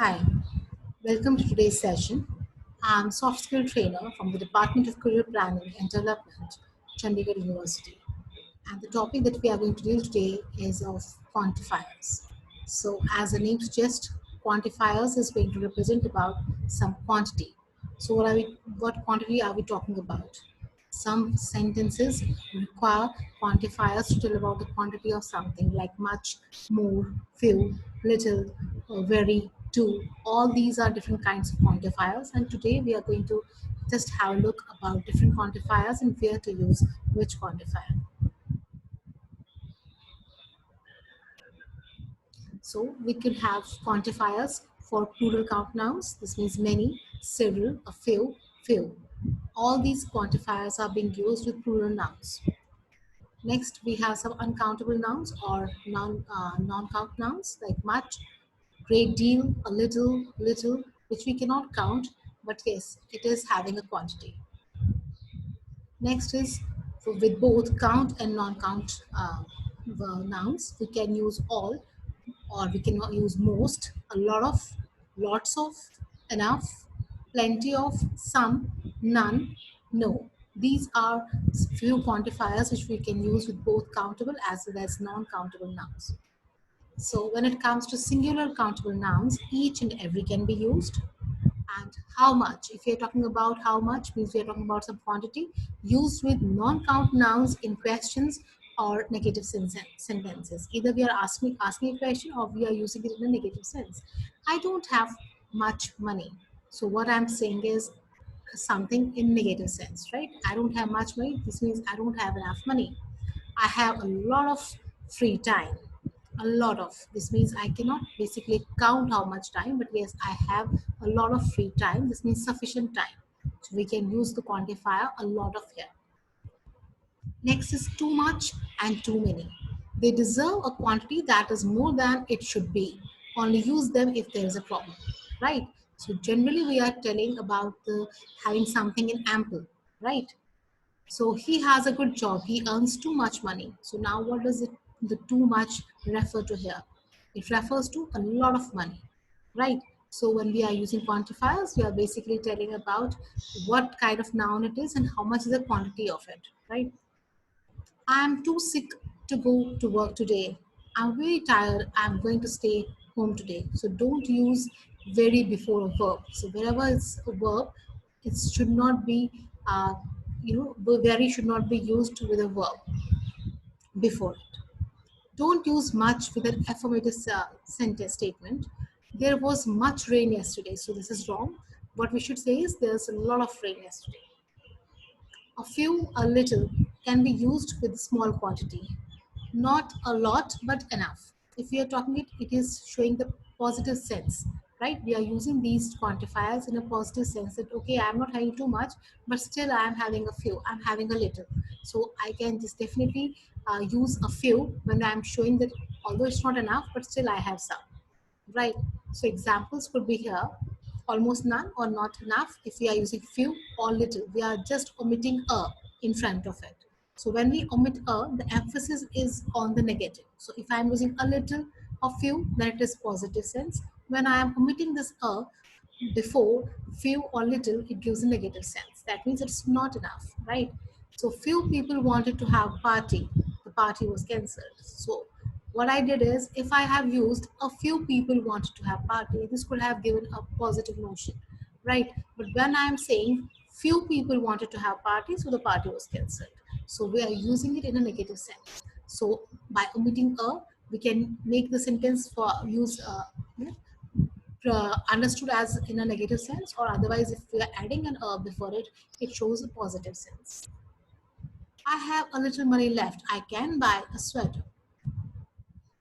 Hi, welcome to today's session. I'm soft skill trainer from the Department of Career Planning and Development, Chandigarh University. And the topic that we are going to deal today is of quantifiers. So, as the name suggests, quantifiers is going to represent about some quantity. So, what quantity are we talking about? Some sentences require quantifiers to tell about the quantity of something like much, more, few, little, very, to. All these are different kinds of quantifiers, and today we are going to just have a look about different quantifiers and where to use which quantifier. So we could have quantifiers for plural count nouns. This means many, several, a few, few. All these quantifiers are being used with plural nouns. Next, we have some uncountable nouns or non-count nouns like much, great deal, a little, little, which we cannot count, but yes, it is having a quantity. Next is with both count and non-count nouns, we can use all, or we can use most, a lot of, lots of, enough, plenty of, some, none, no. These are few quantifiers which we can use with both countable as well as non-countable nouns. So when it comes to singular countable nouns, each and every can be used. And how much? If we are talking about how much, means we are talking about some quantity used with non-count nouns in questions or negative sentences. Either we are asking a question or we are using it in a negative sense. I don't have much money. So what I'm saying is something in negative sense, right? I don't have much money. This means I don't have enough money. I have a lot of free time. A lot of. This means I cannot basically count how much time, but yes, I have a lot of free time. This means sufficient time. So we can use the quantifier a lot of here. Next is too much and too many. They deserve a quantity that is more than it should be. Only use them if there is a problem, right? So generally we are telling about the having something in ample, right? So he has a good job. He earns too much money. So now what does the too much refer to here? It refers to a lot of money, right? So when we are using quantifiers, we are basically telling about what kind of noun it is and how much is the quantity of it, right? I'm too sick to go to work today. I'm very tired. I'm going to stay home today. So don't use very before a verb. So wherever it's a verb, it should not be, very should not be used with a verb before it. Don't use much with an affirmative sentence statement. There was much rain yesterday. So this is wrong. What we should say is there's a lot of rain yesterday. A few, a little can be used with small quantity. Not a lot, but enough. If we are talking it, it is showing the positive sense, right? We are using these quantifiers in a positive sense that, okay, I'm not having too much, but still I'm having a few, I'm having a little. So I can just definitely use a few when I'm showing that although it's not enough, but still I have some, right? So examples could be here, almost none or not enough. If we are using few or little, we are just omitting a in front of it. So when we omit a, the emphasis is on the negative. So if I am using a little or few, then it is positive sense. When I am omitting this a before few or little, it gives a negative sense. That means it's not enough, right? So few people wanted to have party. The party was cancelled. So what I did is, if I have used a few people wanted to have party, this could have given a positive notion, right? But when I am saying few people wanted to have party, so the party was cancelled. So we are using it in a negative sense. So by omitting a, we can make the sentence for use understood as in a negative sense, or otherwise if we are adding an before it, it shows a positive sense. I have a little money left. I can buy a sweater.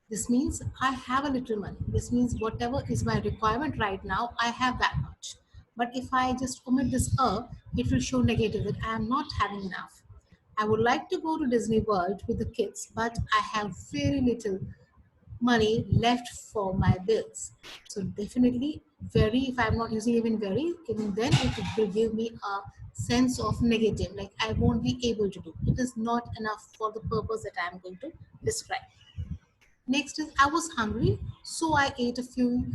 This means I have a little money. This means whatever is my requirement right now, I have that much. But if I just omit this it will show negative that I am not having enough. I would like to go to Disney World with the kids, but I have very little money left for my bills. So definitely very, if I'm not using even very, even then it will give me a sense of negative, like I won't be able to do. It is not enough for the purpose that I'm going to describe. Next is I was hungry, so I ate a few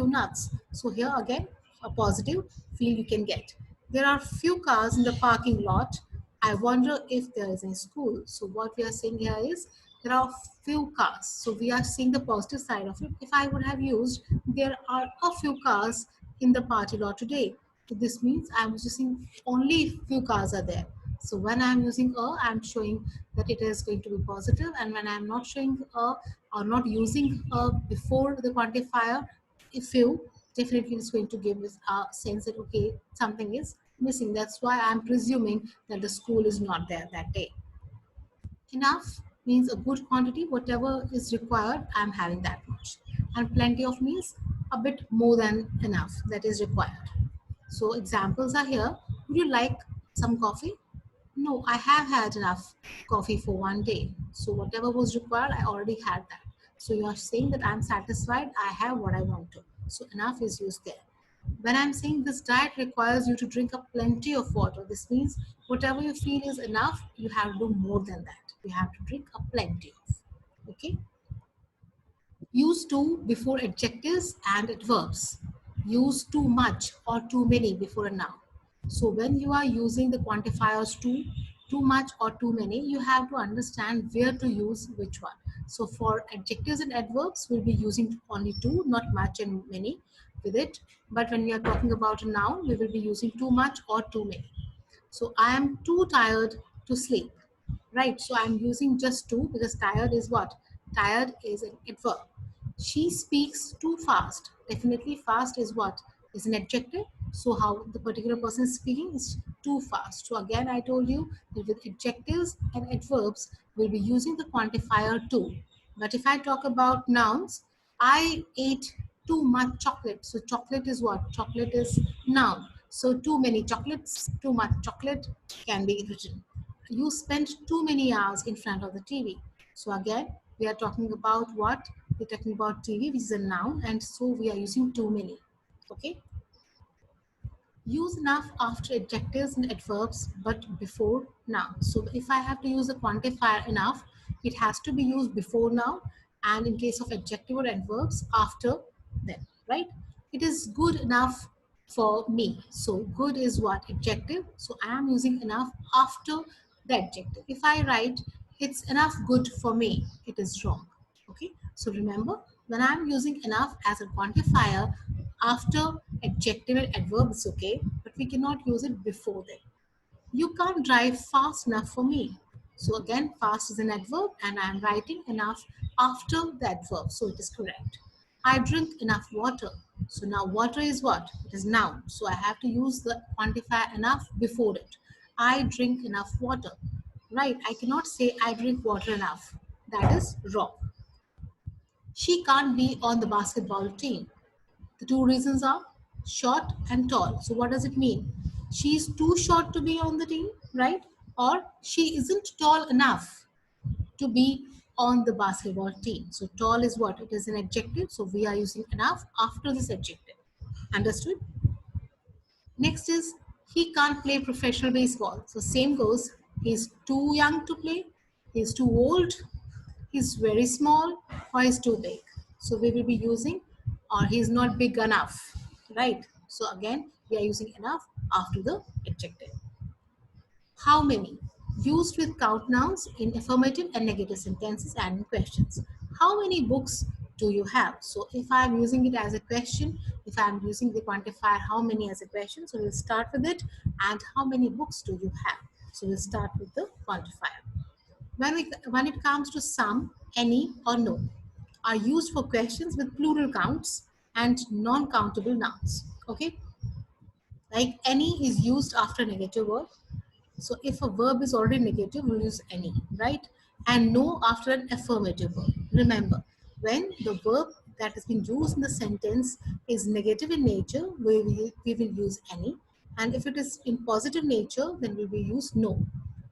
nuts. So here again, a positive feel you can get. There are few cars in the parking lot. I wonder if there is a school. So what we are saying here is there are few cars. So we are seeing the positive side of it. If I would have used there are a few cars in the party lot today. So this means I'm using only few cars are there. So when I'm using a, I'm showing that it is going to be positive, and when I'm not showing a or not using a before the quantifier, if you definitely it's going to give us a sense that okay, something is missing. That's why I'm presuming that the school is not there that day. Enough means a good quantity, whatever is required, I'm having that much. And plenty of means a bit more than enough that is required. So examples are here. Would you like some coffee? No, I have had enough coffee for one day. So whatever was required, I already had that. So you are saying that I'm satisfied, I have what I want to. So enough is used there. When I'm saying this diet requires you to drink a plenty of water, this means whatever you feel is enough, you have to do more than that. You have to drink a plenty of. Okay. Use to before adjectives and adverbs. Use too much or too many before a noun. So when you are using the quantifiers too much or too many, you have to understand where to use which one. So for adjectives and adverbs, we'll be using only two, not much and many with it. But when we are talking about a noun, we will be using too much or too many. So I am too tired to sleep, right? So I'm using just two because tired is what? Tired is an adverb. She speaks too fast. Definitely fast is what? Is an adjective. So how the particular person is speaking is too fast. So again, I told you that with adjectives and adverbs, we'll be using the quantifier too. But if I talk about nouns, I ate too much chocolate. So chocolate is what? Chocolate is noun. So too many chocolates, too much chocolate can be written. You spent too many hours in front of the TV. So again, we are talking about what? We're talking about TV, which is a noun, and so we are using too many. Okay. Use enough after adjectives and adverbs, but before nouns. So if I have to use a quantifier enough, it has to be used before noun, and in case of adjective or adverbs, after them, right? It is good enough for me. So good is what? Adjective. So I am using enough after the adjective. If I write, it's enough good for me, it is wrong. Okay. So remember, when I'm using enough as a quantifier, after adjective and adverb is okay, but we cannot use it before them. You can't drive fast enough for me. So again, fast is an adverb and I am writing enough after the adverb. So it is correct. I drink enough water. So now water is what? It is noun. So I have to use the quantifier enough before it. I drink enough water. Right? I cannot say I drink water enough. That is wrong. She can't be on the basketball team. The two reasons are short and tall. So what does it mean? She is too short to be on the team, right? Or she isn't tall enough to be on the basketball team. So tall is what? It is an adjective. So we are using enough after this adjective. Understood? Next is he can't play professional baseball. So same goes. He's too young to play. He's too old. He's very small, or he's too big. So we will be using or he's not big enough, right? So again, we are using enough after the adjective. How many? Used with count nouns in affirmative and negative sentences and in questions. How many books do you have? So if I'm using it as a question, if I'm using the quantifier how many as a question, so we'll start with it. And how many books do you have? So we'll start with the quantifier. When it comes to some, any, or no, are used for questions with plural counts and non-countable nouns. Okay, like any is used after negative verb. So if a verb is already negative, we'll use any, right? And no after an affirmative verb. Remember, when the verb that has been used in the sentence is negative in nature, we will use any. And if it is in positive nature, then we will use no.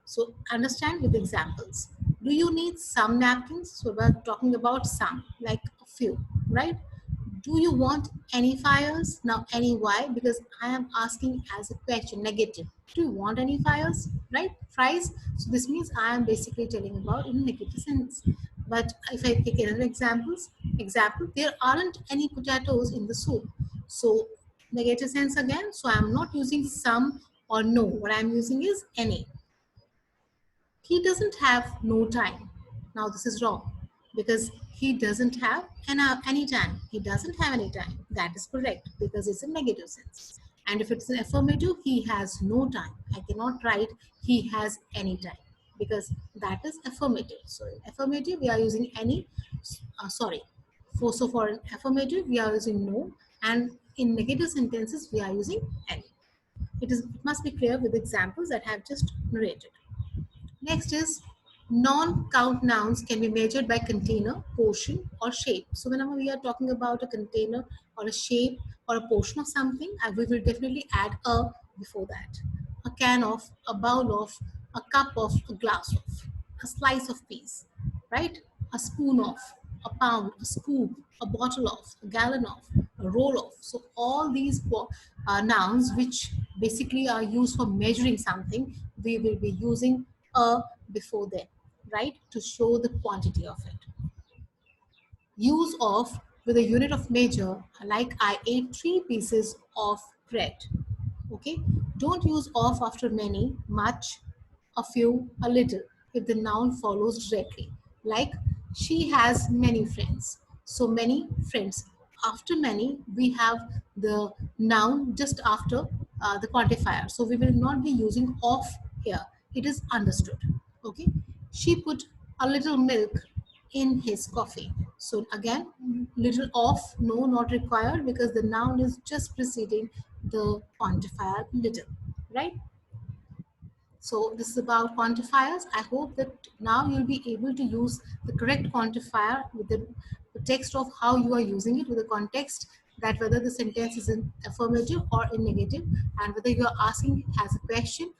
So understand with examples. Do you need some napkins? So we're talking about some, like a few, right? Do you want any fires? Now, any why? Because I am asking as a question, negative. Do you want any fires? Right? Fries. So this means I am basically telling about in negative sense. But if I take another example, there aren't any potatoes in the soup. So negative sense again. So I'm not using some or no. What I'm using is any. He doesn't have no time. Now this is wrong because he doesn't have any time. He doesn't have any time. That is correct because it's a negative sense. And if it's an affirmative, he has no time. I cannot write he has any time because that is affirmative. So in affirmative, we are using any. Sorry. For an affirmative, we are using no, and in negative sentences, we are using any. It must be clear with examples that I have just narrated. Next is non-count nouns can be measured by container, portion, or shape. So whenever we are talking about a container or a shape or a portion of something, we will definitely add a before that. A can of, a bowl of, a cup of, a glass of, a slice of piece, right? A spoon of, a pound, a scoop, a bottle of, a gallon of, a roll of. So all these nouns which basically are used for measuring something, we will be using a before them, right? To show the quantity of it. Use of with a unit of measure, like I ate 3 pieces of bread. Okay, don't use of after many, much, a few, a little if the noun follows directly, like she has many friends. So many friends. After many, we have the noun just after the quantifier. So we will not be using of here. It is understood. Okay, she put a little milk in his coffee. So again, little of, no, not required because the noun is just preceding the quantifier little, right? So this is about quantifiers. I hope that now you'll be able to use the correct quantifier with the text of how you are using it, with the context that whether the sentence is in affirmative or in negative, and whether you are asking as a question,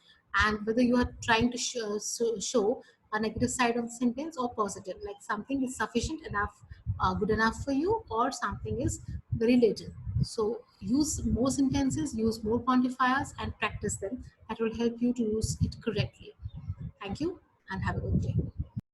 and whether you are trying to show a negative side of the sentence or positive, like something is sufficient enough, good enough for you, or something is very little. So use more sentences, use more quantifiers, and practice them. That will help you to use it correctly. Thank you and have a good day.